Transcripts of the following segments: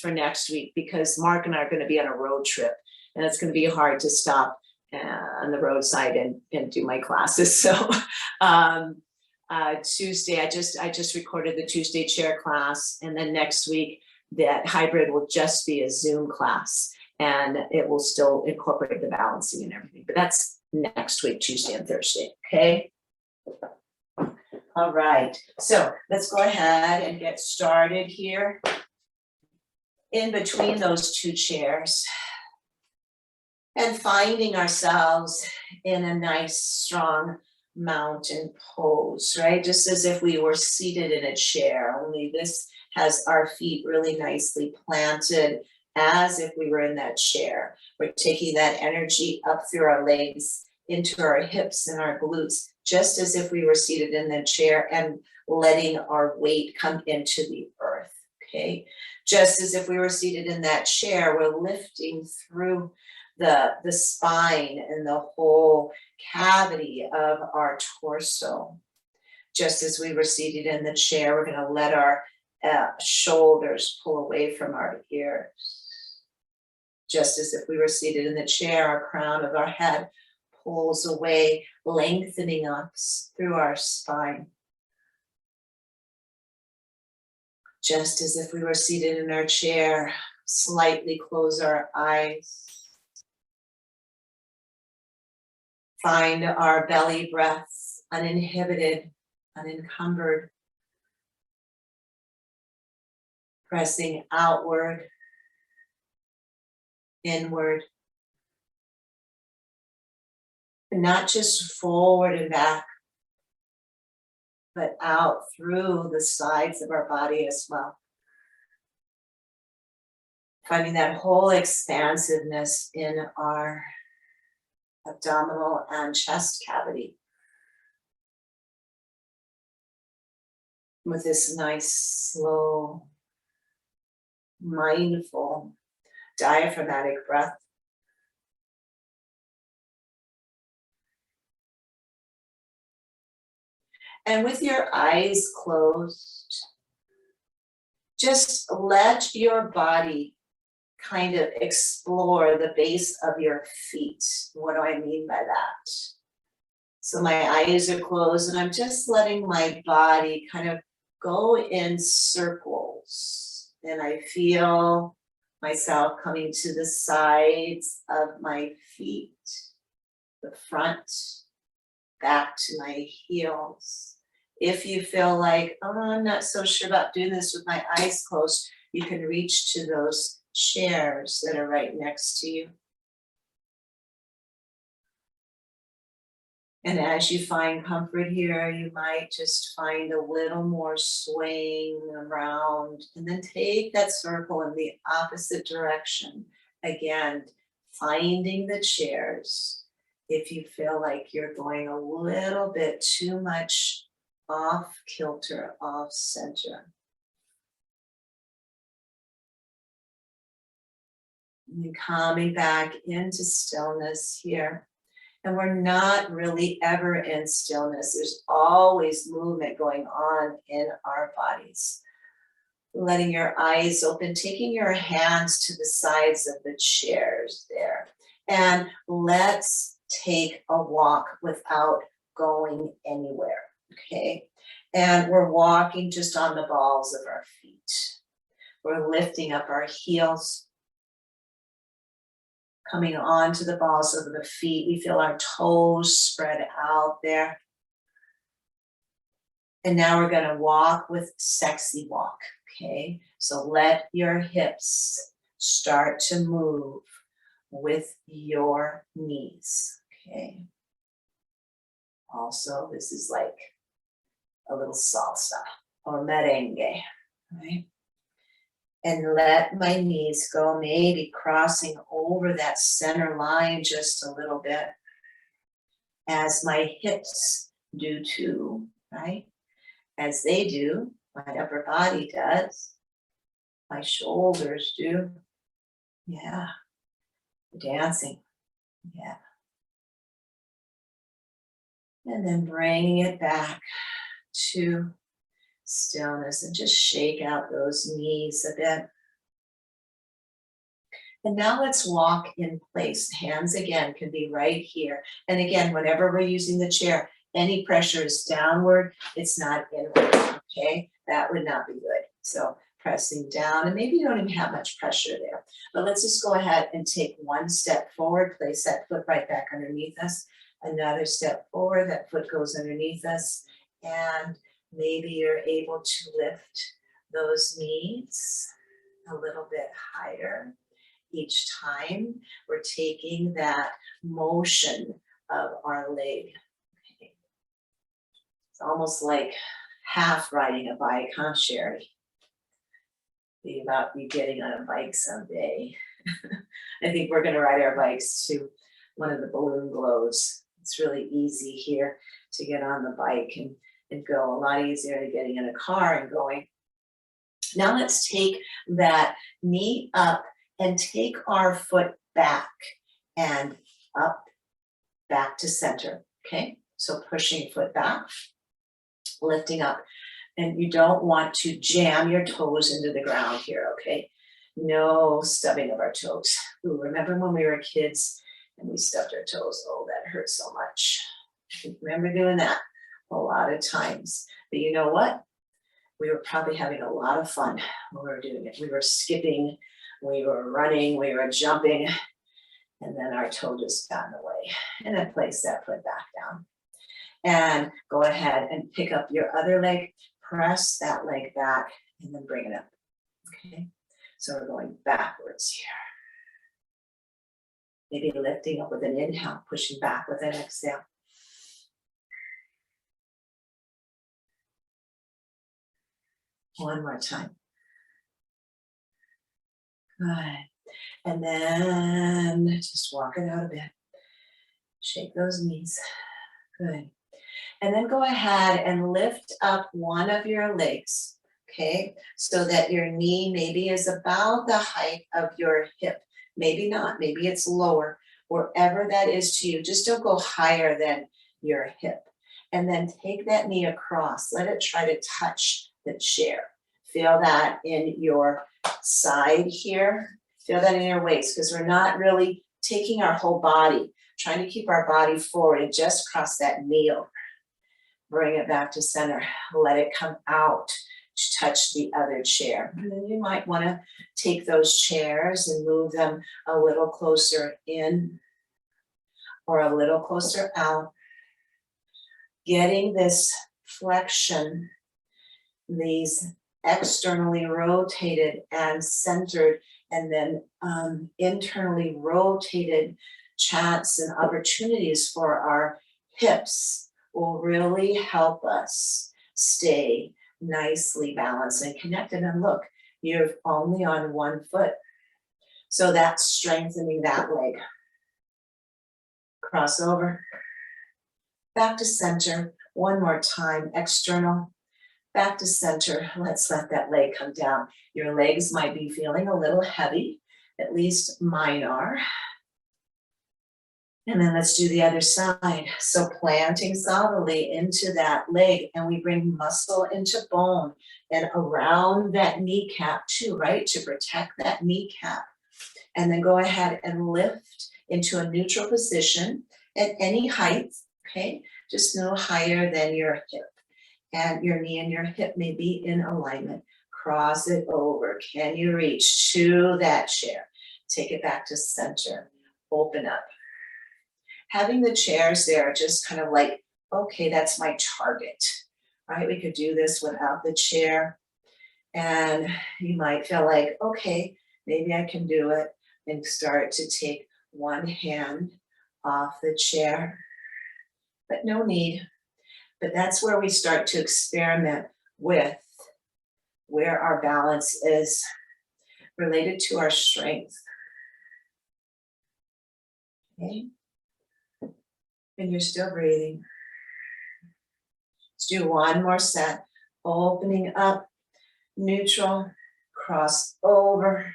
for next week because Mark and I are going to be on a road trip, and it's going to be hard to stop on the roadside and do my classes. So Tuesday, I just recorded the Tuesday chair class, and then next week that hybrid will just be a Zoom class, and it will still incorporate the balancing and everything. But that's next week, Tuesday and Thursday. Okay. All right. So let's go ahead and get started here. In between those two chairs, and finding ourselves in a nice, strong mountain pose, right? Just as if we were seated in a chair, only this has our feet really nicely planted as if we were in that chair. We're taking that energy up through our legs, into our hips and our glutes, just as if we were seated in the chair, and letting our weight come into the earth, okay? Just as if we were seated in that chair, we're lifting through the spine and the whole cavity of our torso. Just as we were seated in the chair, we're going to let our shoulders pull away from our ears. Just as if we were seated in the chair, our crown of our head pulls away, lengthening us through our spine. Just as if we were seated in our chair, slightly close our eyes. Find our belly breaths uninhibited, unencumbered, pressing outward, inward, and not just forward and back, but out through the sides of our body as well. Finding that whole expansiveness in our abdominal and chest cavity. With this nice, slow, mindful, diaphragmatic breath. And with your eyes closed, just let your body kind of explore the base of your feet. What do I mean by that? So my eyes are closed and I'm just letting my body kind of go in circles. And I feel myself coming to the sides of my feet, the front, back to my heels. If you feel like, oh, I'm not so sure about doing this with my eyes closed, you can reach to those chairs that are right next to you. And as you find comfort here, you might just find a little more swaying around, and then take that circle in the opposite direction. Again, finding the chairs. If you feel like you're going a little bit too much off kilter, off center. And coming back into stillness here. And we're not really ever in stillness. There's always movement going on in our bodies. Letting your eyes open, taking your hands to the sides of the chairs there. And let's take a walk without going anywhere, okay? And we're walking just on the balls of our feet. We're lifting up our heels, coming onto the balls of the feet. We feel our toes spread out there. And now we're going to walk with sexy walk, okay? So let your hips start to move with your knees, okay? Also, this is like a little salsa or merengue, right? And let my knees go, maybe crossing over that center line just a little bit, as my hips do too, right? As they do, my upper body does, my shoulders do, yeah, dancing, yeah. And then bringing it back to stillness and just shake out those knees a bit. And now let's walk in place. Hands again can be right here. And again, whenever we're using the chair, any pressure is downward, it's not inward, okay? That would not be good. So pressing down, and maybe you don't even have much pressure there. But let's just go ahead and take one step forward, place that foot right back underneath us. Another step forward, that foot goes underneath us. And maybe you're able to lift those knees a little bit higher. Each time we're taking that motion of our leg. Okay. It's almost like half riding a bike, huh, Sherry? Be about you getting on a bike someday. I think we're going to ride our bikes to one of the balloon glows. It's really easy here to get on the bike and go, a lot easier than getting in a car and going. Now let's take that knee up and take our foot back and up, back to center, okay? So pushing foot back, lifting up. And you don't want to jam your toes into the ground here, okay? No stubbing of our toes. Ooh, remember when we were kids and we stubbed our toes? Oh, that hurt so much. Remember doing that a lot of times. But you know what? We were probably having a lot of fun when we were doing it. We were skipping, we were running, we were jumping, and then our toe just got in the way. And then place that foot back down. And go ahead and pick up your other leg, press that leg back, and then bring it up, okay? So we're going backwards here. Maybe lifting up with an inhale, pushing back with an exhale. One more time. Good. And then just walk it out a bit. Shake those knees. Good. And then go ahead and lift up one of your legs, okay? So that your knee maybe is about the height of your hip. Maybe not, maybe it's lower. Wherever that is to you, just don't go higher than your hip. And then take that knee across. Let it try to touch the chair. Feel that in your side here. Feel that in your waist, because we're not really taking our whole body, trying to keep our body forward and just cross that knee over. Bring it back to center. Let it come out to touch the other chair. And then you might want to take those chairs and move them a little closer in or a little closer out. Getting this flexion, these externally rotated and centered, and then internally rotated chance and opportunities for our hips will really help us stay nicely balanced and connected. And look, you're only on one foot. So that's strengthening that leg. Cross over, back to center. One more time, external, back to center. Let's let that leg come down. Your legs might be feeling a little heavy, at least mine are. And then let's do the other side. So planting solidly into that leg, and we bring muscle into bone and around that kneecap too, right? To protect that kneecap. And then go ahead and lift into a neutral position at any height, okay? Just no higher than your hip. And your knee and your hip may be in alignment. Cross it over. Can you reach to that chair? Take it back to center. Open up. Having the chairs there just kind of like, okay, that's my target, right? We could do this without the chair. And you might feel like, okay, maybe I can do it, and start to take one hand off the chair, but no need. But that's where we start to experiment with where our balance is related to our strength. Okay. And you're still breathing. Let's do one more set. Opening up, neutral, cross over,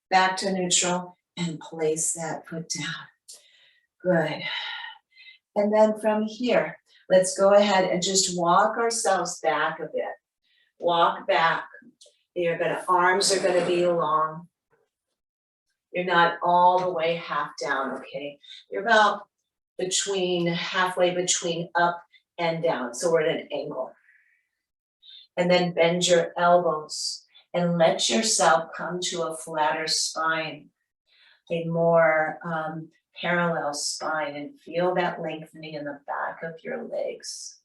back to neutral, and place that foot down. Good. And then from here, let's go ahead and just walk ourselves back a bit. Walk back. Arms are gonna be long. You're not all the way half down, okay? You're about halfway between up and down. So we're at an angle. And then bend your elbows and let yourself come to a flatter spine, a more parallel spine, and feel that lengthening in the back of your legs.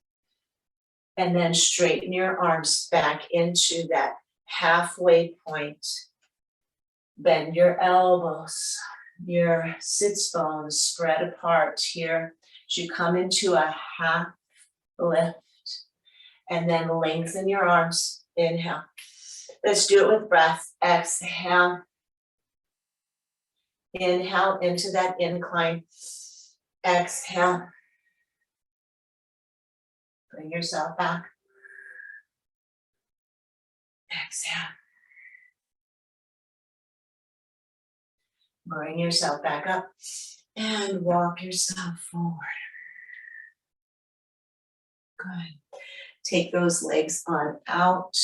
And then straighten your arms back into that halfway point. Bend your elbows, your sits bones spread apart here. As you come into a half lift, and then lengthen your arms. Inhale. Let's do it with breath. Exhale. Inhale into that incline. Exhale. Bring yourself back. Exhale. Bring yourself back up and walk yourself forward. Good. Take those legs on out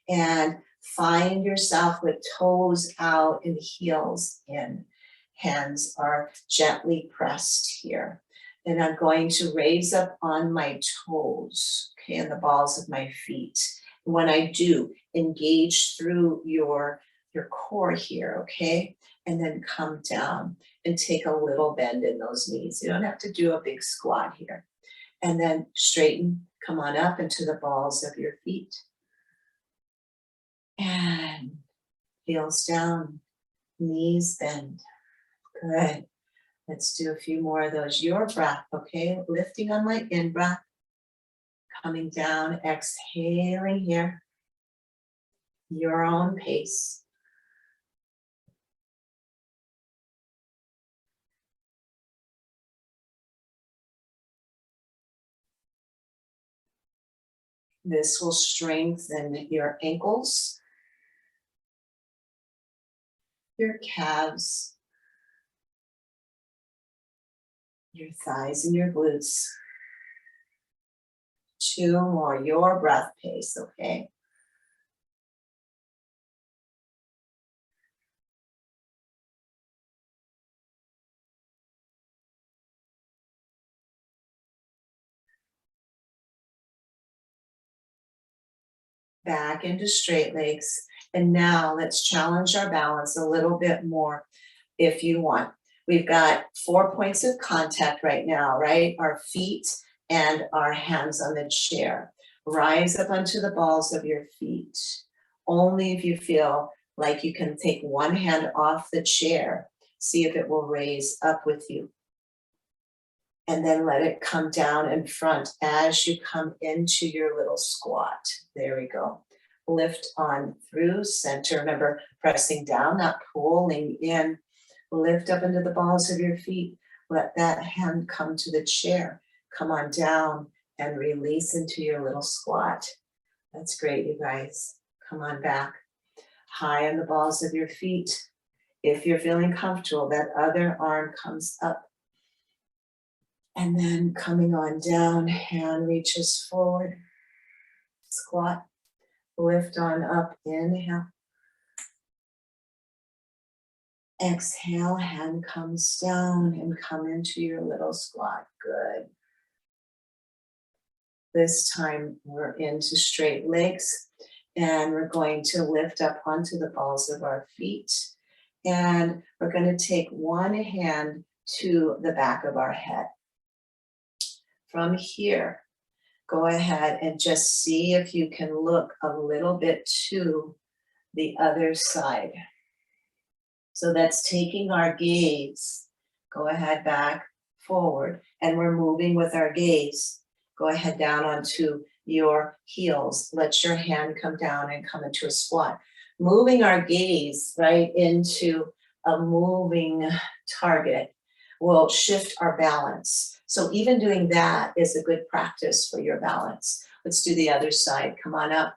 and find yourself with toes out and heels in. Hands are gently pressed here. And I'm going to raise up on my toes, okay, and the balls of my feet. When I do, engage through your core here, okay? And then come down and take a little bend in those knees. You don't have to do a big squat here. And then straighten, come on up into the balls of your feet. And heels down, knees bend. Good. Let's do a few more of those. Your breath, okay? Lifting on my in-breath. Coming down, exhaling here. Your own pace. This will strengthen your ankles, your calves, your thighs and your glutes. 2 more, your breath pace, okay? Back into straight legs. And now let's challenge our balance a little bit more if you want. We've got 4 points of contact right now, right? Our feet and our hands on the chair. Rise up onto the balls of your feet. Only if you feel like you can take one hand off the chair. See if it will raise up with you. And then let it come down in front as you come into your little squat. There we go. Lift on through center. Remember, pressing down, not pulling in. Lift up into the balls of your feet. Let that hand come to the chair. Come on down and release into your little squat. That's great, you guys. Come on back. High on the balls of your feet. If you're feeling comfortable, that other arm comes up. And then coming on down, hand reaches forward. Squat. Lift on up. Inhale. Exhale, hand comes down and come into your little squat. Good. This time we're into straight legs and we're going to lift up onto the balls of our feet. And we're going to take one hand to the back of our head. From here, go ahead and just see if you can look a little bit to the other side. So that's taking our gaze. Go ahead, back, forward, and we're moving with our gaze. Go ahead down onto your heels. Let your hand come down and come into a squat. Moving our gaze right into a moving target will shift our balance. So even doing that is a good practice for your balance. Let's do the other side. Come on up.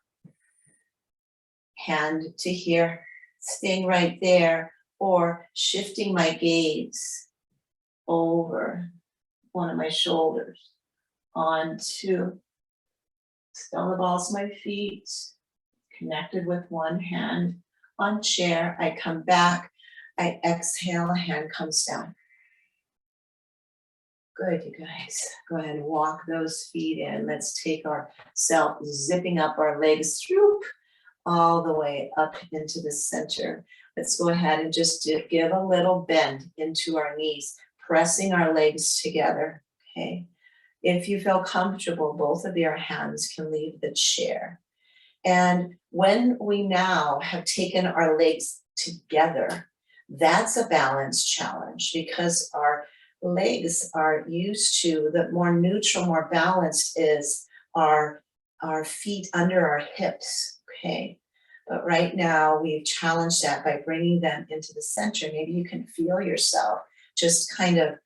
Hand to here, staying right there, or shifting my gaze over one of my shoulders onto still the balls of my feet, connected with one hand on chair. I come back I exhale, hand comes down. Good, you guys. Go ahead and walk those feet in. Let's take ourselves zipping up our legs through all the way up into the center. Let's go ahead and just give a little bend into our knees, pressing our legs together, okay? If you feel comfortable, both of your hands can leave the chair. And when we now have taken our legs together, that's a balance challenge because our legs are used to, the more neutral, more balanced is our feet under our hips, okay? But right now we've challenged that by bringing them into the center. Maybe you can feel yourself just kind of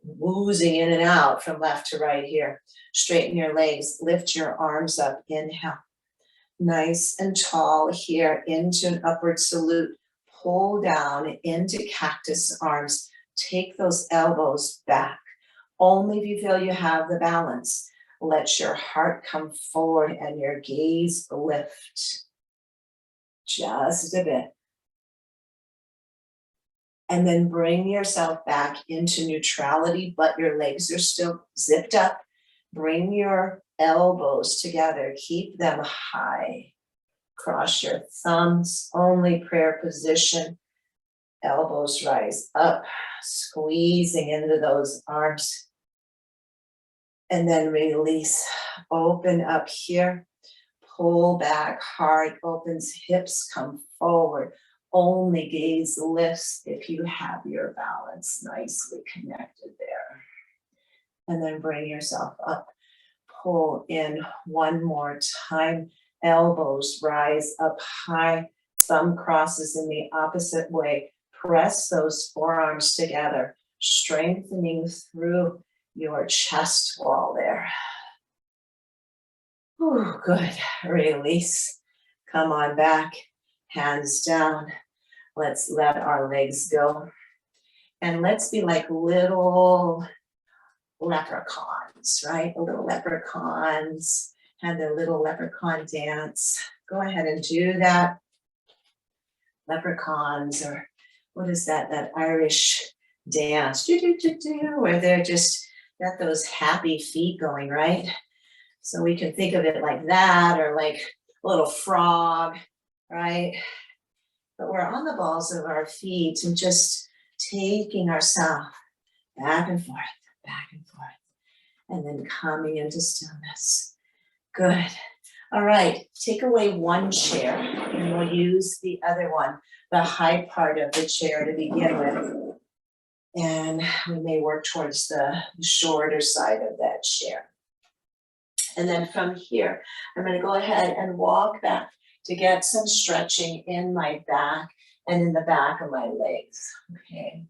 woozing in and out from left to right here. Straighten your legs, lift your arms up, inhale. Nice and tall here into an upward salute. Pull down into cactus arms. Take those elbows back. Only if you feel you have the balance. Let your heart come forward and your gaze lift. Just a bit. And then bring yourself back into neutrality, but your legs are still zipped up. Bring your elbows together. Keep them high. Cross your thumbs, only prayer position. Elbows rise up, squeezing into those arms. And then release. Open up here. Pull back, heart opens, hips come forward. Only gaze lifts if you have your balance nicely connected there. And then bring yourself up. Pull in one more time. Elbows rise up high. Thumb crosses in the opposite way. Press those forearms together, strengthening through your chest wall there. Ooh, good. Release. Come on back. Hands down. Let's let our legs go. And let's be like little leprechauns, right? Little leprechauns and their little leprechaun dance. Go ahead and do that. Leprechauns, or what is that? That Irish dance, where they're just got those happy feet going, right? So we can think of it like that, or like a little frog, right? But we're on the balls of our feet and just taking ourselves back and forth, and then coming into stillness. Good. All right, take away one chair and we'll use the other one, the high part of the chair to begin with. And we may work towards the shorter side of that chair. And then from here, I'm going to go ahead and walk back to get some stretching in my back and in the back of my legs. Okay.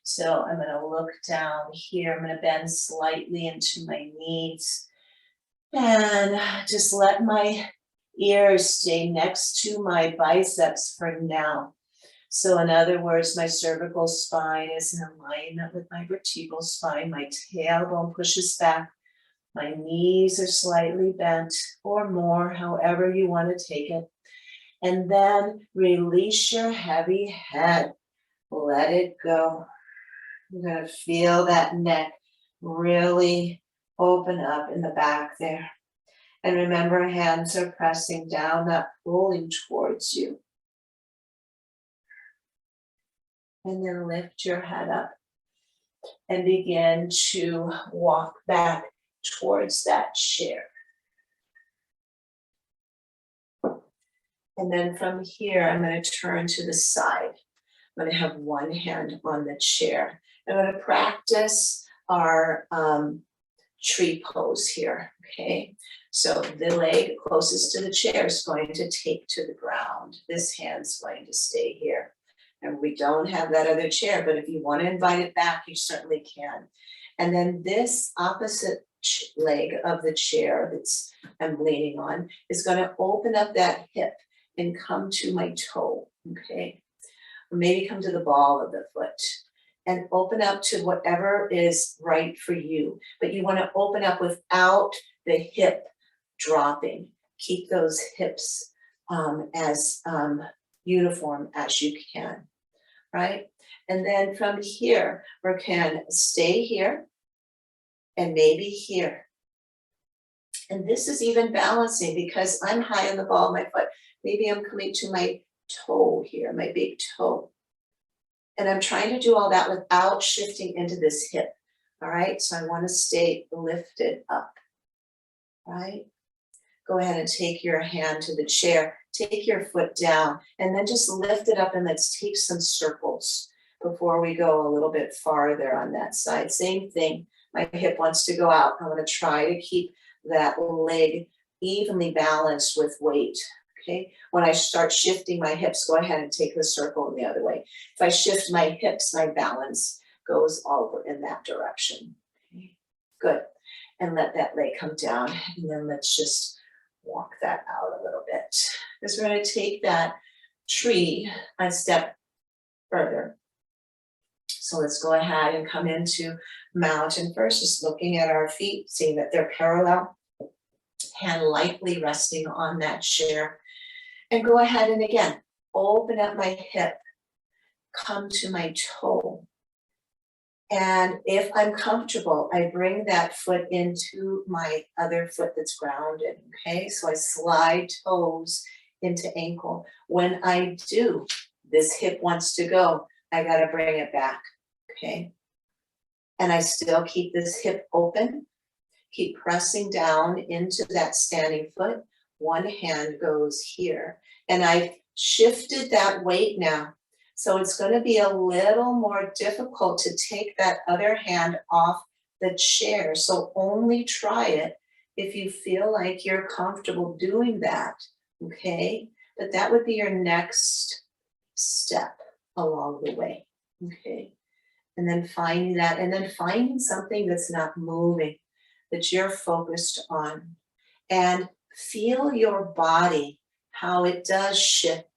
So I'm going to look down here. I'm going to bend slightly into my knees and just let my ears stay next to my biceps for now. So in other words, my cervical spine is in alignment with my vertebral spine. My tailbone pushes back. My knees are slightly bent or more, however you want to take it. And then release your heavy head. Let it go. You're going to feel that neck really open up in the back there. And remember, hands are pressing down, not pulling towards you. And then lift your head up and begin to walk back towards that chair. And then from here, I'm going to turn to the side. I'm going to have one hand on the chair. I'm going to practice our tree pose here, okay? So the leg closest to the chair is going to take to the ground. This hand's going to stay here. And we don't have that other chair, but if you want to invite it back, you certainly can. And then this opposite leg of the chair that's I'm leaning on is going to open up that hip and come to my toe, okay? Or maybe come to the ball of the foot and open up to whatever is right for you. But you want to open up without the hip dropping. Keep those hips as uniform as you can. right? And then from here, we can stay here and maybe here. And this is even balancing because I'm high on the ball of my foot. Maybe I'm coming to my toe here, my big toe. And I'm trying to do all that without shifting into this hip. All right, so I want to stay lifted up, right? Go ahead and take your hand to the chair, take your foot down, and then just lift it up and let's take some circles before we go a little bit farther on that side. Same thing, my hip wants to go out. I'm going to try to keep that leg evenly balanced with weight. Okay, when I start shifting my hips, go ahead and take the circle in the other way. If I shift my hips, my balance goes over in that direction. Okay, good. And let that leg come down. And then let's just walk that out a little bit. Because we're going to take that tree a step further. So let's go ahead and come into mountain first, just looking at our feet, seeing that they're parallel. Hand lightly resting on that chair. And go ahead and again, open up my hip, come to my toe. And if I'm comfortable, I bring that foot into my other foot that's grounded, okay? So I slide toes into ankle. When I do, this hip wants to go, I gotta bring it back, okay? And I still keep this hip open, keep pressing down into that standing foot. One hand goes here. And I've shifted that weight now. So it's going to be a little more difficult to take that other hand off the chair. So only try it if you feel like you're comfortable doing that, okay? But that would be your next step along the way, okay? And then finding that, and then finding something that's not moving, that you're focused on. And feel your body, how it does shift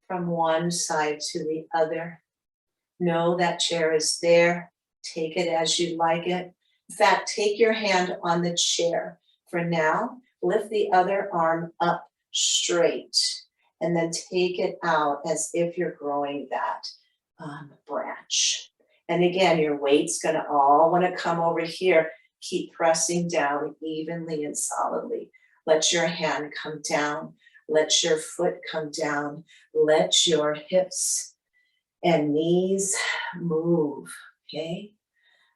from one side to the other. Know that chair is there. Take it as you like it. In fact, take your hand on the chair. For now, lift the other arm up straight and then take it out as if you're growing that branch. And again, your weight's gonna all wanna come over here. Keep pressing down evenly and solidly. Let your hand come down. Let your foot come down. Let your hips and knees move, okay?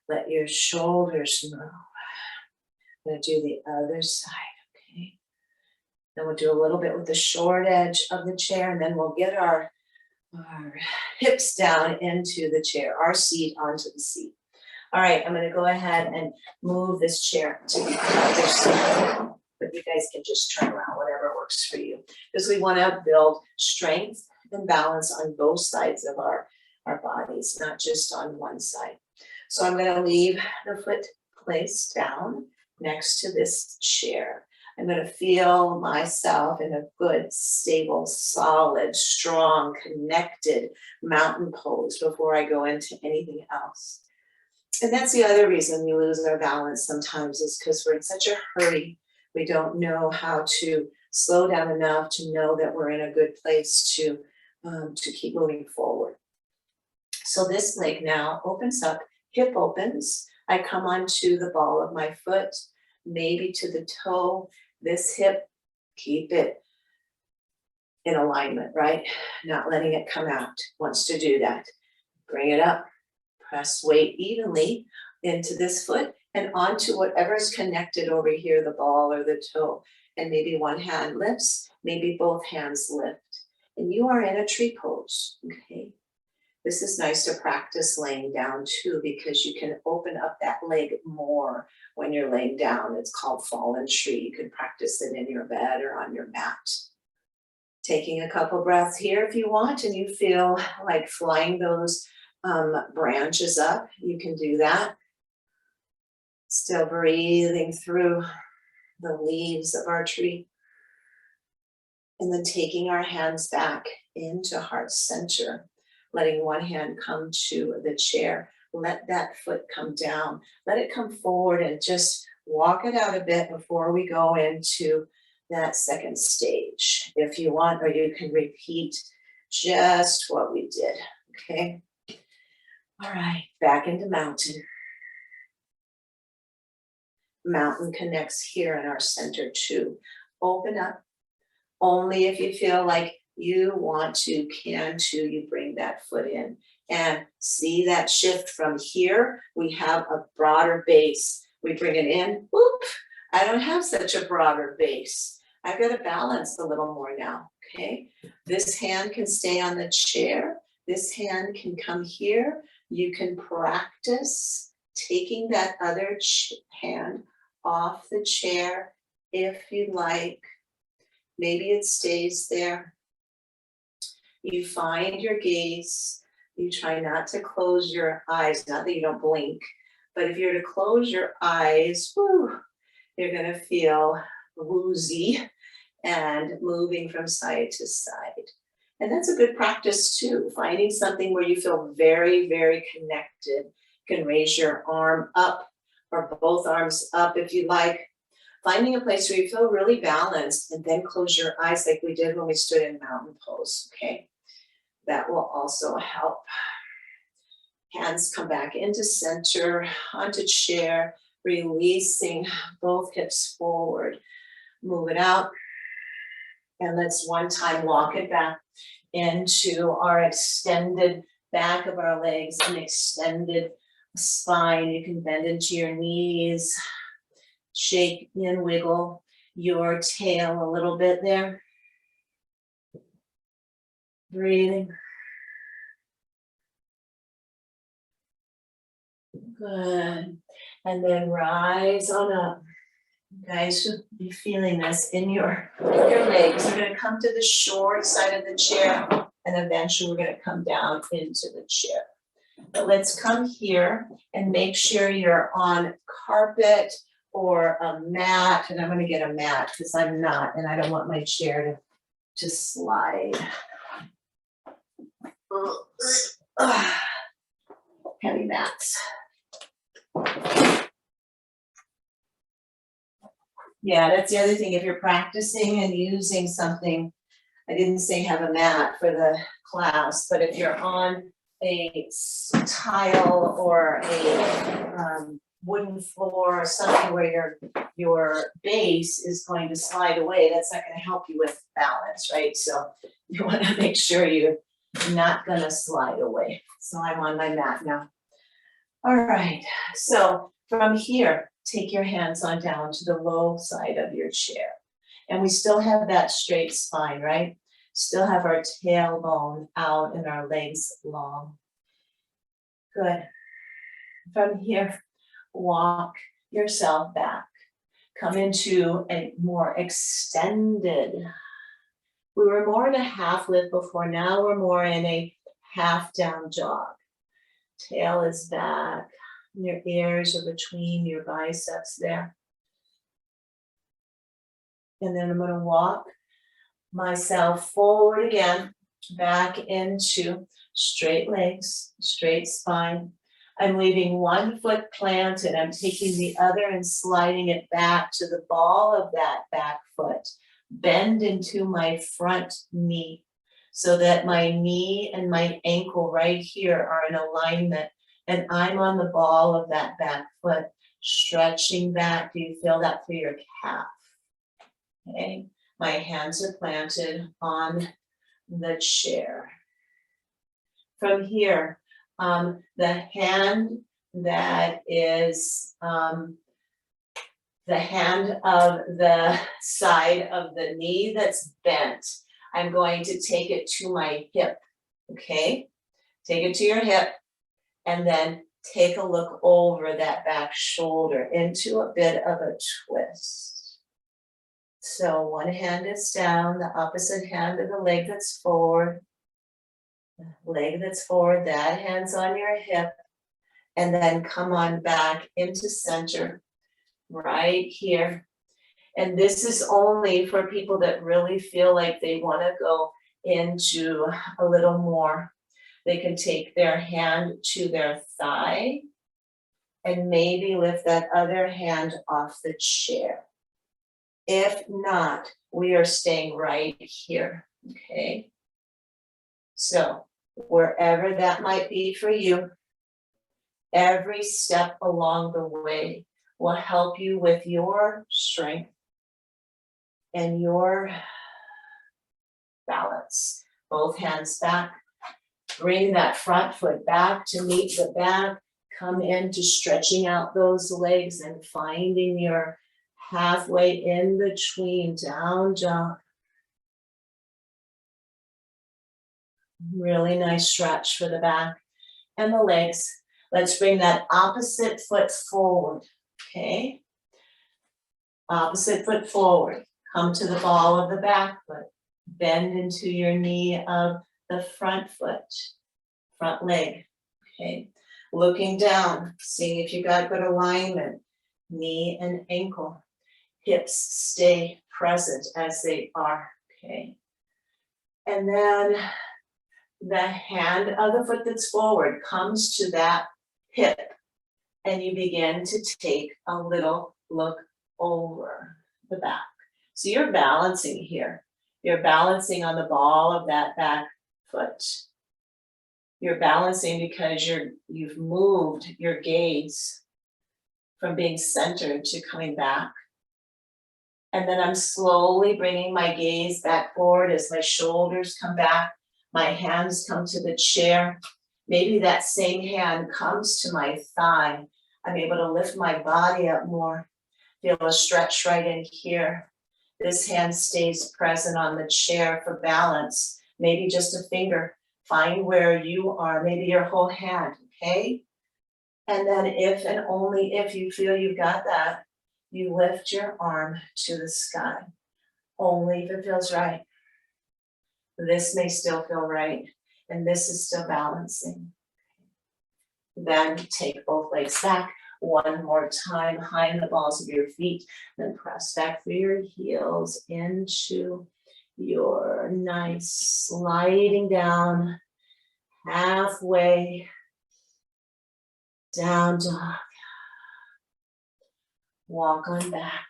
Let your shoulders move. I'm gonna do the other side, okay? Then we'll do a little bit with the short edge of the chair, and then we'll get our hips down into the chair, our seat onto the seat. All right, I'm gonna go ahead and move this chair to the other side. But you guys can just turn around, whatever works for you. Because we want to build strength and balance on both sides of our bodies, not just on one side. So I'm going to leave the foot placed down next to this chair. I'm going to feel myself in a good, stable, solid, strong, connected mountain pose before I go into anything else. And that's the other reason we lose our balance sometimes, is because we're in such a hurry. We don't know how to slow down enough to know that we're in a good place to keep moving forward. So this leg now opens up, hip opens. I come onto the ball of my foot, maybe to the toe. This hip, keep it in alignment, right? Not letting it come out. Wants to do that. Bring it up. Press weight evenly into this foot and onto whatever's connected over here, the ball or the toe. And maybe one hand lifts, maybe both hands lift. And you are in a tree pose, okay? This is nice to practice laying down too, because you can open up that leg more when you're laying down. It's called fallen tree. You can practice it in your bed or on your mat. Taking a couple breaths here if you want, and you feel like flying those branches up, you can do that. Still breathing through the leaves of our tree. And then taking our hands back into heart center, letting one hand come to the chair. Let that foot come down. Let it come forward and just walk it out a bit before we go into that second stage. If you want, or you can repeat just what we did. okay? All right, back into mountain. Mountain connects here in our center too. Open up. Only if you feel like you want to, can to, you bring that foot in. And see that shift from here, we have a broader base. We bring it in, whoop, I don't have such a broader base. I've got to balance a little more now, okay? This hand can stay on the chair. This hand can come here. You can practice taking that other hand off the chair if you'd like. Maybe it stays there. You find your gaze. You try not to close your eyes, not that you don't blink, but if you're to close your eyes, whoo, you're gonna feel woozy and moving from side to side. And that's a good practice too, finding something where you feel very, very connected. You can raise your arm up or both arms up if you like. Finding a place where you feel really balanced and then close your eyes like we did when we stood in mountain pose, okay? That will also help. Hands come back into center, onto chair, releasing both hips forward. Move it out. And let's one time walk it back into our extended back of our legs and extended spine. You can bend into your knees, shake and wiggle your tail a little bit there. Breathing. Good. And then rise on up. You guys should be feeling this in your legs. We're going to come to the short side of the chair and eventually we're going to come down into the chair. But let's come here and make sure you're on carpet or a mat. And I'm going to get a mat because I'm not and I don't want my chair to slide. Heavy mats. Yeah, that's the other thing. If you're practicing and using something, I didn't say have a mat for the class, but if you're on a tile or a wooden floor or something where your base is going to slide away, that's not going to help you with balance, right? So you want to make sure you're not going to slide away. So I'm on my mat now. All right, so from here, take your hands on down to the low side of your chair. And we still have that straight spine, right? Still have our tailbone out and our legs long. Good. From here, walk yourself back. Come into a more extended. We were more in a half lift before, now we're more in a half down jog. Tail is back, your ears are between your biceps there. And then I'm going to walk myself forward again, back into straight legs, straight spine. I'm leaving one foot planted. I'm taking the other and sliding it back to the ball of that back foot. Bend into my front knee so that my knee and my ankle right here are in alignment. And I'm on the ball of that back foot, stretching back. Do you feel that through your calf? Okay, my hands are planted on the chair. From here, the hand that is the hand of the side of the knee that's bent, I'm going to take it to my hip, okay? Take it to your hip and then take a look over that back shoulder into a bit of a twist. So one hand is down, the opposite hand of the leg that's forward. Leg that's forward, that hand's on your hip. And then come on back into center, right here. And this is only for people that really feel like they want to go into a little more. They can take their hand to their thigh and maybe lift that other hand off the chair. If not, we are staying right here, okay? So wherever that might be for you. Every step along the way will help you with your strength and your balance. Both hands back. Bring that front foot back to meet the back. Come into stretching out those legs and finding your halfway in between, down dog. Really nice stretch for the back and the legs. Let's bring that opposite foot forward, okay? Opposite foot forward. Come to the ball of the back foot. Bend into your knee of the front foot, front leg, okay? Looking down, seeing if you got good alignment, knee and ankle. Hips stay present as they are, okay? And then the hand of the foot that's forward comes to that hip, and you begin to take a little look over the back. So you're balancing here. You're balancing on the ball of that back foot. You're balancing because you've moved your gaze from being centered to coming back. And then I'm slowly bringing my gaze back forward as my shoulders come back, my hands come to the chair. Maybe that same hand comes to my thigh. I'm able to lift my body up more. Feel a stretch right in here. This hand stays present on the chair for balance. Maybe just a finger. Find where you are, maybe your whole hand, okay? And then if and only if you feel you've got that, you lift your arm to the sky. Only if it feels right. This may still feel right, and this is still balancing. Then take both legs back one more time, high in the balls of your feet, then press back through your heels into your nice sliding down, halfway down dog. Walk on back.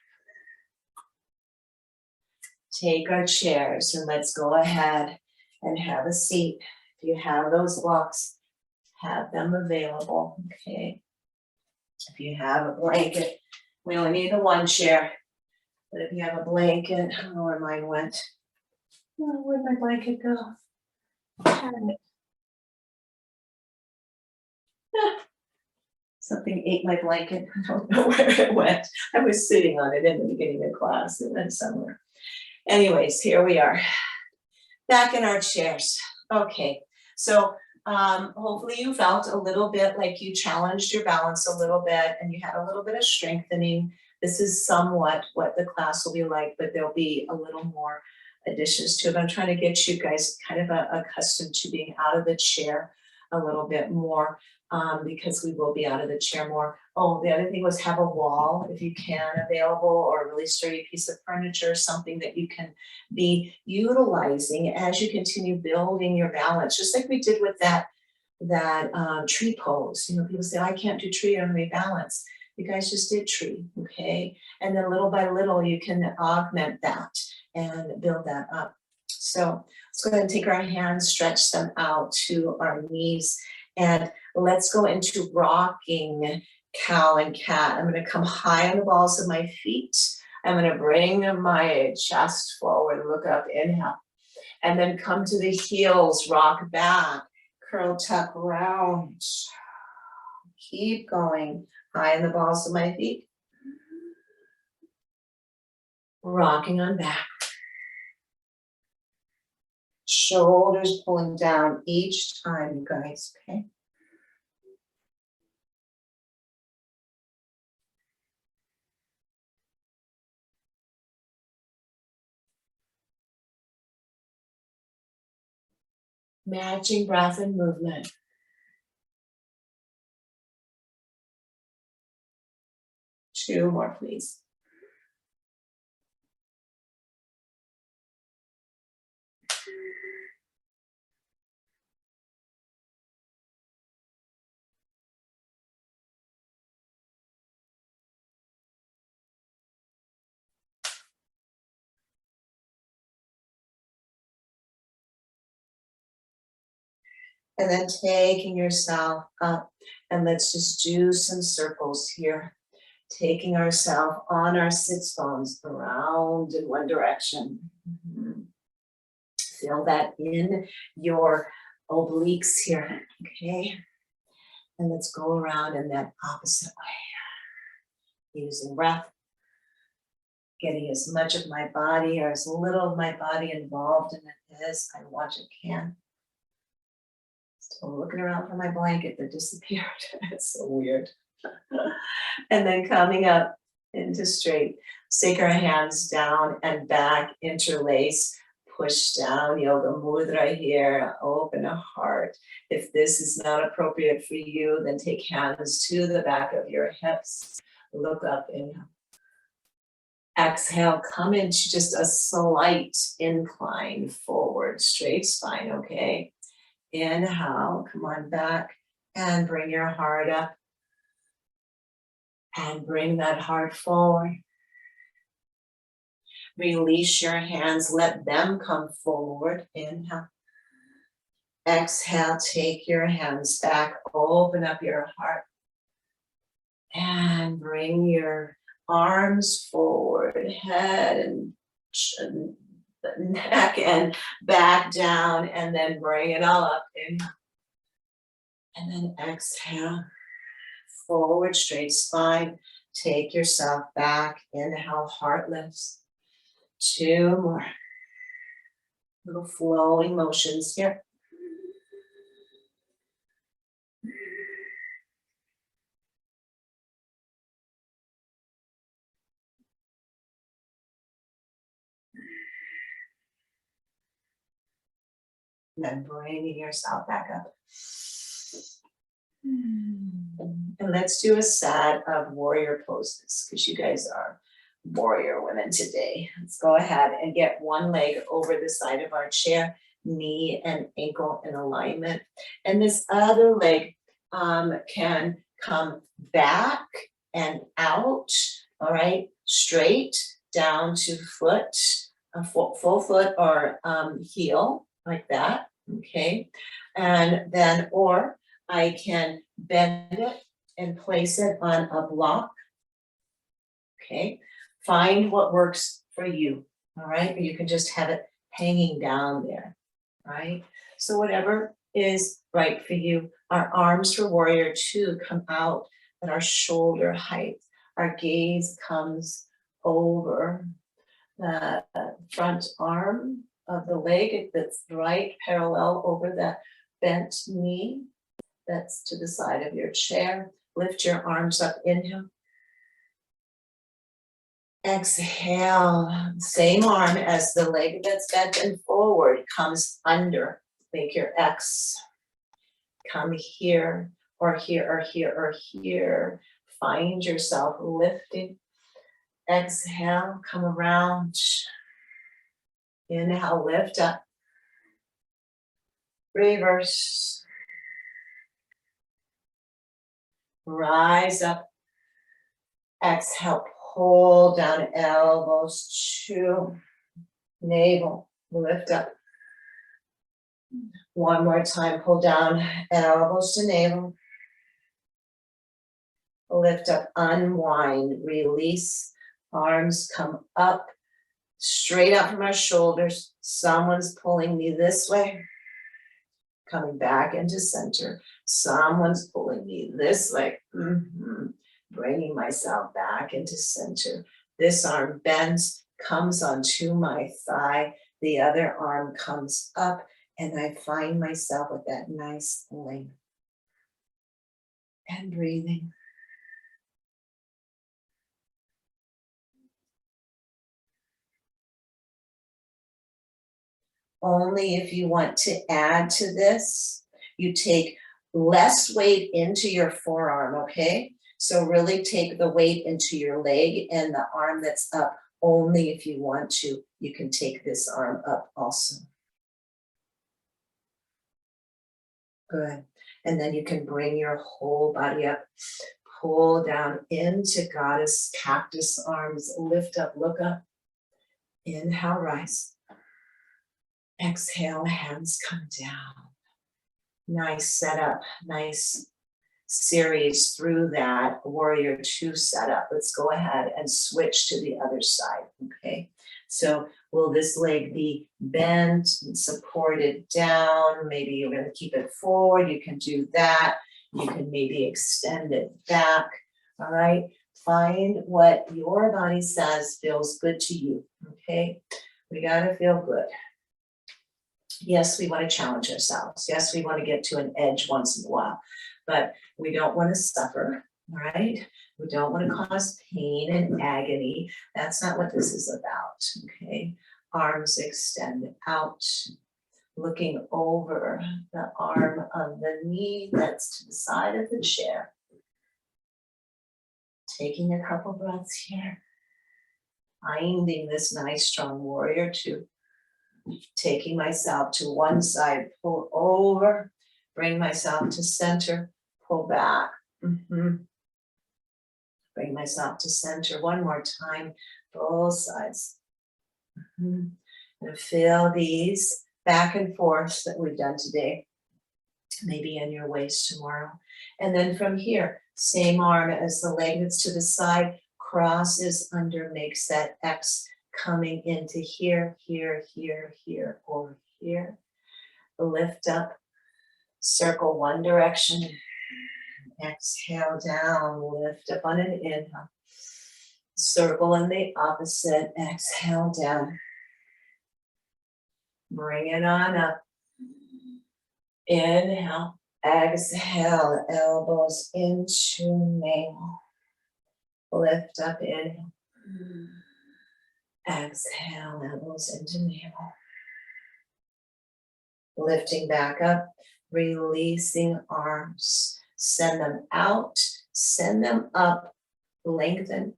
Take our chairs and let's go ahead and have a seat. If you have those blocks, have them available, okay? If you have a blanket, we only need the one chair, but if you have a blanket, I don't know where mine went. Oh, where'd my blanket go? Something ate my blanket. I don't know where it went. I was sitting on it in the beginning of class. It went somewhere. Anyways, here we are. Back in our chairs. Okay, so hopefully you felt a little bit like you challenged your balance a little bit and you had a little bit of strengthening. This is somewhat what the class will be like, but there'll be a little more additions to it. I'm trying to get you guys kind of accustomed to being out of the chair a little bit more, because we will be out of the chair more. Oh, the other thing was have a wall, if you can, available, or a really sturdy piece of furniture, something that you can be utilizing as you continue building your balance, just like we did with that tree pose. You know, people say, I can't do tree, I'm rebalance. You guys just did tree, okay? And then little by little, you can augment that and build that up. So let's go ahead and take our hands, stretch them out to our knees, and let's go into rocking cow and cat. I'm going to come high on the balls of my feet. I'm going to bring my chest forward, look up, inhale, and then come to the heels, rock back, curl, tuck, round. Keep going, high on the balls of my feet. Rocking on back. Shoulders pulling down each time, you guys, okay? Matching breath and movement. Two more, please. And then taking yourself up, and let's just do some circles here. Taking ourselves on our sits bones around in one direction. Feel that in your obliques here, okay? And let's go around in that opposite way. Using breath, getting as much of my body or as little of my body involved in it as I watch it can. Still looking around for my blanket that disappeared. It's so weird. And then coming up into straight. Take our hands down and back, interlace, push down, Yoga Mudra here, open a heart. If this is not appropriate for you, then take hands to the back of your hips. Look up, inhale. Exhale, come into just a slight incline forward, straight spine, okay? Inhale, come on back and bring your heart up. And bring that heart forward. Release your hands, let them come forward. Inhale. Exhale, take your hands back, open up your heart. And bring your arms forward, head and neck and back down, and then bring it all up. Inhale. And then exhale. Forward, straight spine. Take yourself back. Inhale, heart lifts. 2 more. Little flowing motions here. And then bringing yourself back up. And let's do a set of warrior poses, because you guys are warrior women today. Let's go ahead and get one leg over the side of our chair, knee and ankle in alignment. And this other leg can come back and out, all right? Straight down to foot, a full foot or heel, like that, okay? And then, or I can bend it and place it on a block, okay? Find what works for you, all right? Or you can just have it hanging down there, right? So whatever is right for you. Our arms for warrior 2 come out at our shoulder height. Our gaze comes over the front arm of the leg that's right parallel over the bent knee. That's to the side of your chair. Lift your arms up, inhale. Exhale, same arm as the leg that's bent and forward comes under. Make your X. Come here, or here, or here, or here. Find yourself lifting. Exhale, come around. Inhale, lift up. Reverse. Rise up. Exhale, pull down, elbows to navel. Lift up. One more time, pull down, elbows to navel. Lift up, unwind, release. Arms come up, straight up from our shoulders. Someone's pulling me this way. Coming back into center. Someone's pulling me this way. Bringing myself back into center. This arm bends, comes onto my thigh. The other arm comes up, and I find myself with that nice length. And breathing. Only if you want to add to this, you take less weight into your forearm, okay? So really take the weight into your leg and the arm that's up. Only if you want to, you can take this arm up also. Good. And then you can bring your whole body up. Pull down into goddess cactus arms. Lift up, look up. Inhale, rise. Exhale, hands come down. Nice setup, nice series through that warrior two setup. Let's go ahead and switch to the other side, okay? So will this leg be bent and supported down? Maybe you're gonna keep it forward, you can do that. You can maybe extend it back, all right? Find what your body says feels good to you, okay? We gotta feel good. Yes, we want to challenge ourselves. Yes, we want to get to an edge once in a while, but we don't want to suffer, right? We don't want to cause pain and agony. That's not what this is about, okay? Arms extended out, looking over the arm of the knee that's to the side of the chair. Taking a couple breaths here. Finding this nice strong warrior two. Taking myself to one side, pull over, bring myself to center, pull back. Bring myself to center one more time, both sides. And feel these back and forth that we've done today, maybe in your waist tomorrow. And then from here, same arm as the leg that's to the side, crosses under, makes that X coming into here, here, here, here, or here. Lift up, circle one direction. Exhale down, lift up on an inhale. Circle in the opposite, exhale down. Bring it on up. Inhale, exhale, elbows into navel. Lift up, inhale. Exhale, elbows into navel. Lifting back up, releasing arms. Send them out, send them up, lengthen,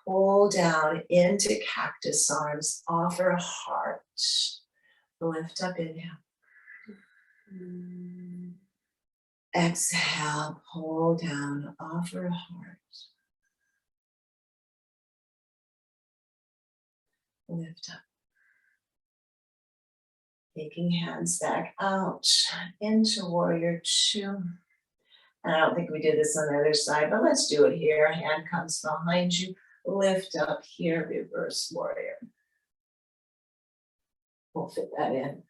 pull down into cactus arms, offer a heart. Lift up, inhale. Exhale, pull down, offer a heart. Lift up. Taking hands back out into warrior two. And I don't think we did this on the other side, but let's do it here. Hand comes behind you. Lift up here, reverse warrior. We'll fit that in.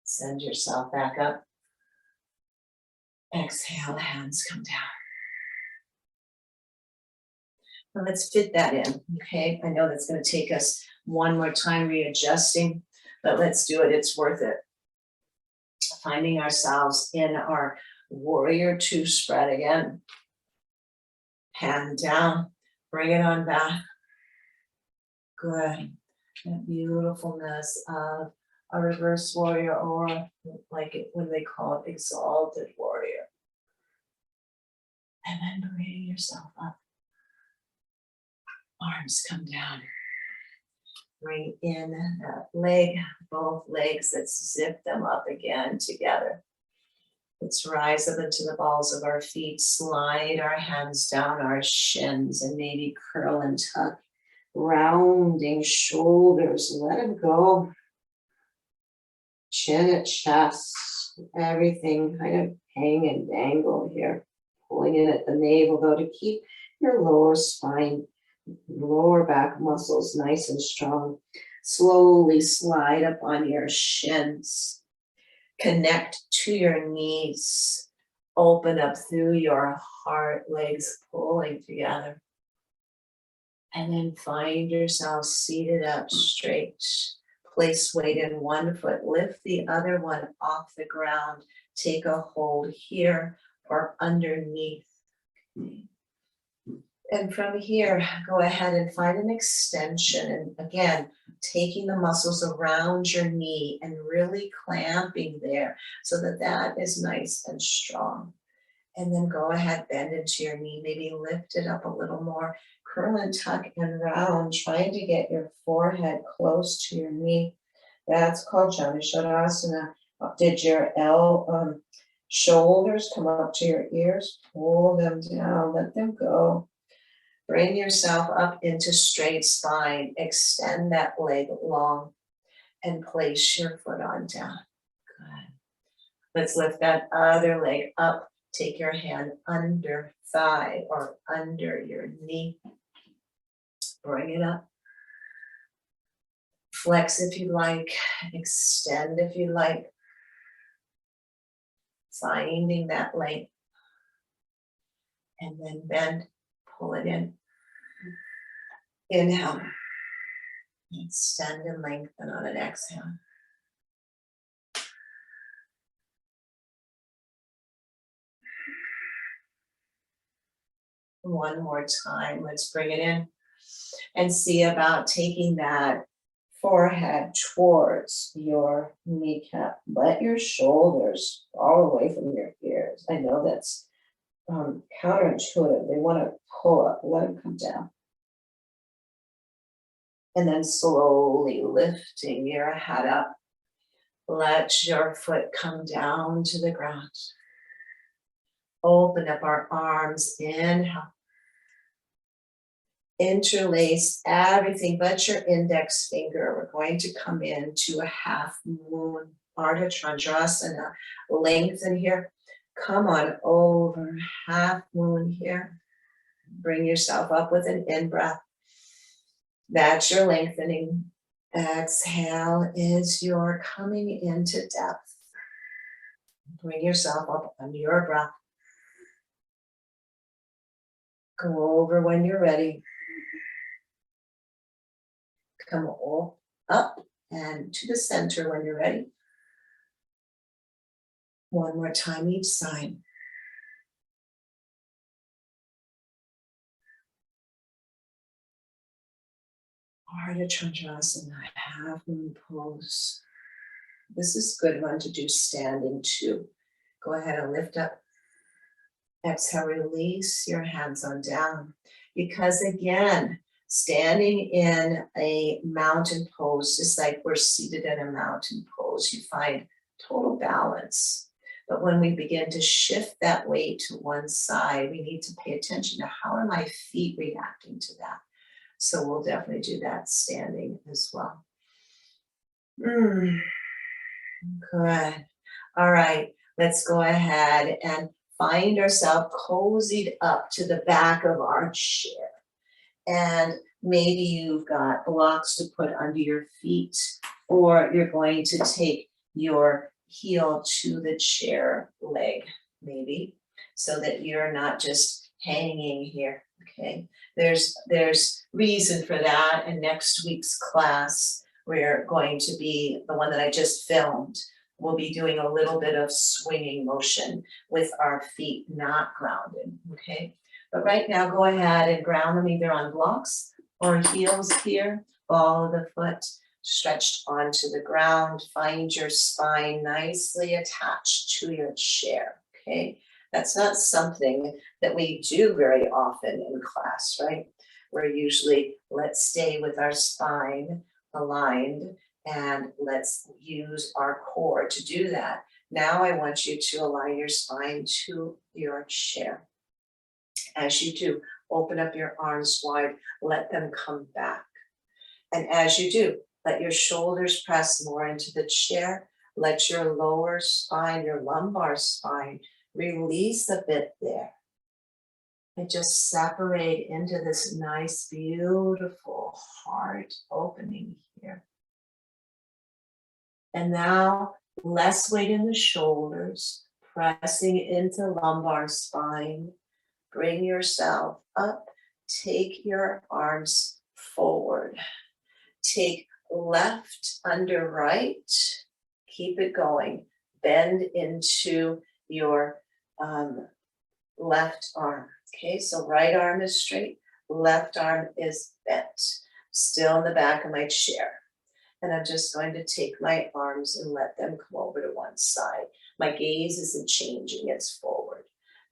Send yourself back up. Exhale, hands come down. Now let's fit that in, okay? I know that's going to take us one more time readjusting, but let's do it. It's worth it. Finding ourselves in our warrior two spread again. Hand down, bring it on back. Good. That beautifulness of a reverse warrior, or like it when they call it exalted warrior. And then bring yourself up. Arms come down. Bring in that leg, both legs. Let's zip them up again together. Let's rise up into the balls of our feet, slide our hands down our shins, and maybe curl and tuck. Rounding shoulders, let them go. Chin at chest, everything kind of hang and dangle here. Pulling in at the navel though to keep your lower spine, lower back muscles nice and strong. Slowly slide up on your shins. Connect to your knees. Open up through your heart, legs pulling together. And then find yourself seated up straight. Place weight in one foot, lift the other one off the ground. Take a hold here or underneath. And from here, go ahead and find an extension. And again, taking the muscles around your knee and really clamping there so that that is nice and strong. And then go ahead, bend into your knee, maybe lift it up a little more. Curl and tuck and round, trying to get your forehead close to your knee. That's called Janusharasana. Did your shoulders come up to your ears? Pull them down, let them go. Bring yourself up into straight spine. Extend that leg long and place your foot on down. Let's lift that other leg up. Take your hand under thigh or under your knee. Bring it up. Flex if you like, extend if you like. Finding that length. And then bend, pull it in. Inhale. Extend and lengthen on an exhale. One more time, let's bring it in and see about taking that forehead towards your kneecap. Let your shoulders fall away from your ears. I know that's counterintuitive. They want to pull up, let them come down. And then slowly lifting your head up. Let your foot come down to the ground. Open up our arms, inhale. Interlace everything but your index finger. We're going to come into a half moon, Ardha Chandrasana. Lengthen here. Come on over, half moon here. Bring yourself up with an in-breath. That's your lengthening. Exhale is your coming into depth. Bring yourself up under your breath. Go over when you're ready. Come all up and to the center when you're ready. One more time each side. Ardha Chandrasana, half moon pose. This is a good one to do standing too. Go ahead and lift up. Exhale, release your hands on down. Because again, standing in a mountain pose, just like we're seated in a mountain pose, you find total balance. But when we begin to shift that weight to one side, we need to pay attention to how are my feet reacting to that. So we'll definitely do that standing as well. Good. All right, let's go ahead and find ourselves cozied up to the back of our chair. And maybe you've got blocks to put under your feet, or you're going to take your heel to the chair leg, maybe, so that you're not just hanging here, okay? There's reason for that. In next week's class, we're going to be, the one that I just filmed, we'll be doing a little bit of swinging motion with our feet not grounded, okay? But right now, go ahead and ground them either on blocks or heels here, ball of the foot stretched onto the ground. Find your spine nicely attached to your chair, okay? That's not something that we do very often in class, right? We're usually, let's stay with our spine aligned and let's use our core to do that. Now I want you to align your spine to your chair. As you do, open up your arms wide, let them come back. And as you do, let your shoulders press more into the chair. Let your lower spine, your lumbar spine, release a bit there. And just separate into this nice, beautiful heart opening here. And now, less weight in the shoulders, pressing into lumbar spine. Bring yourself up. Take your arms forward. Take left under right. Keep it going. Bend into your left arm. Okay, so right arm is straight, left arm is bent. Still in the back of my chair. And I'm just going to take my arms and let them come over to one side. My gaze isn't changing, it's forward.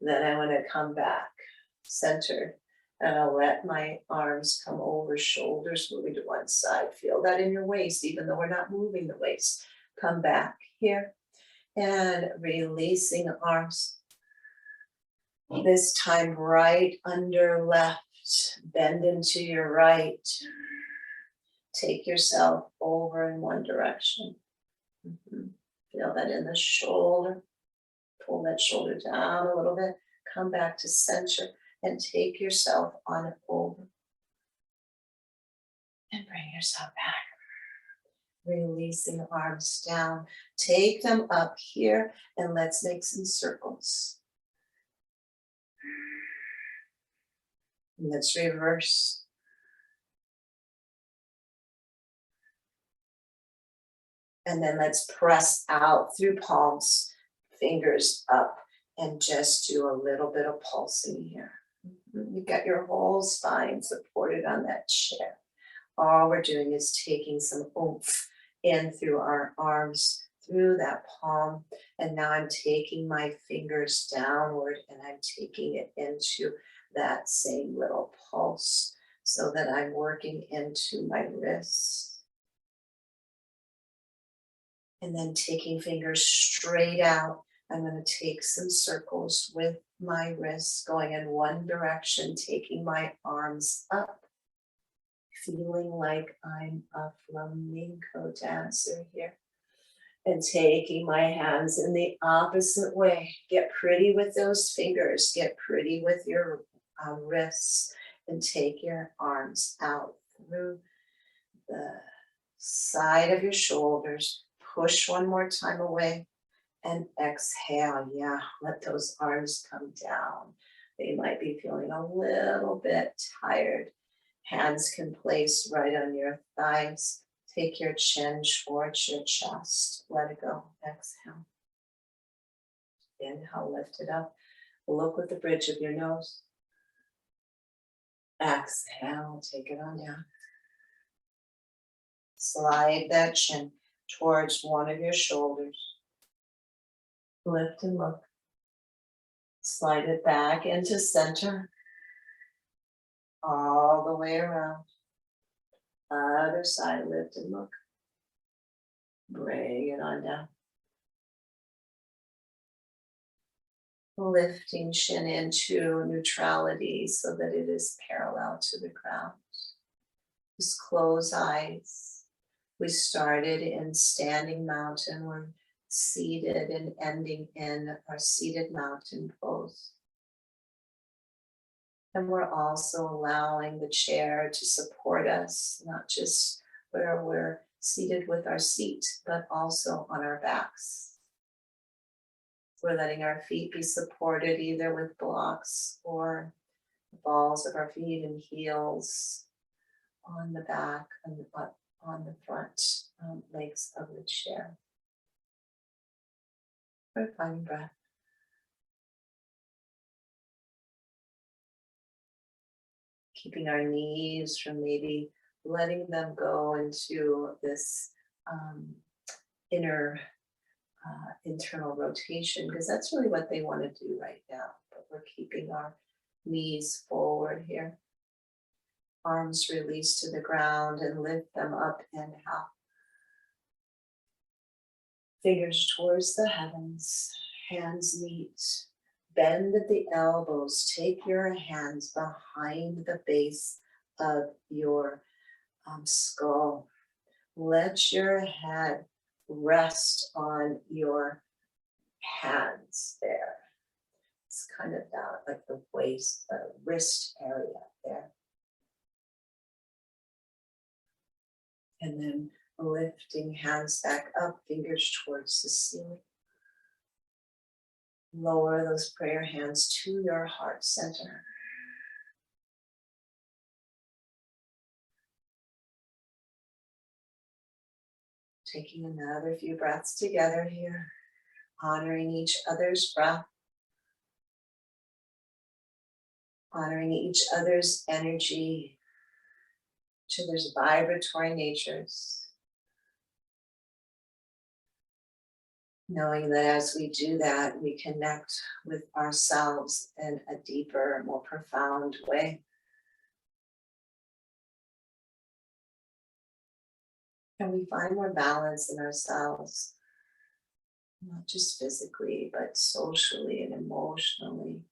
Then I want to come back, center, and I'll let my arms come over, shoulders moving to one side. Feel that in your waist, even though we're not moving the waist. Come back here and releasing arms. This time right under left, bend into your right. Take yourself over in one direction. Feel that in the shoulder. Pull that shoulder down a little bit. Come back to center and take yourself on over. And bring yourself back. Releasing the arms down. Take them up here and let's make some circles. And let's reverse. And then let's press out through palms, fingers up, and just do a little bit of pulsing here. You've got your whole spine supported on that chair. All we're doing is taking some oomph in through our arms, through that palm. And now I'm taking my fingers downward and I'm taking it into that same little pulse so that I'm working into my wrist. And then taking fingers straight out, I'm going to take some circles with my wrists going in one direction, taking my arms up, feeling like I'm a flamenco dancer here. And taking my hands in the opposite way. Get pretty with those fingers, get pretty with your wrists, and take your arms out through the side of your shoulders. Push one more time away and exhale. Yeah, let those arms come down. They might be feeling a little bit tired. Hands can place right on your thighs. Take your chin towards your chest. Let it go. Exhale. Inhale, lift it up. Look with the bridge of your nose. Exhale, take it on down. Slide that chin towards one of your shoulders. Lift and look. Slide it back into center. All the way around. Other side, lift and look. Bring it on down. Lifting chin into neutrality so that it is parallel to the ground. Just close eyes. We started in standing mountain. We're seated and ending in our seated mountain pose. And we're also allowing the chair to support us, not just where we're seated with our seat, but also on our backs. We're letting our feet be supported either with blocks or the balls of our feet and heels on the back and on the front legs of the chair. For a final breath. Keeping our knees from maybe letting them go into this inner internal rotation, because that's really what they want to do right now. But we're keeping our knees forward here. Arms release to the ground and lift them up and out. Fingers towards the heavens, hands meet. Bend at the elbows. Take your hands behind the base of your skull. Let your head rest on your hands there. It's kind of down like the waist, the wrist area there. And then lifting hands back up, fingers towards the ceiling. Lower those prayer hands to your heart center. Taking another few breaths together here, honoring each other's breath, honoring each other's energy, each other's vibratory natures. Knowing that as we do that, we connect with ourselves in a deeper, more profound way. And we find more balance in ourselves, not just physically, but socially and emotionally.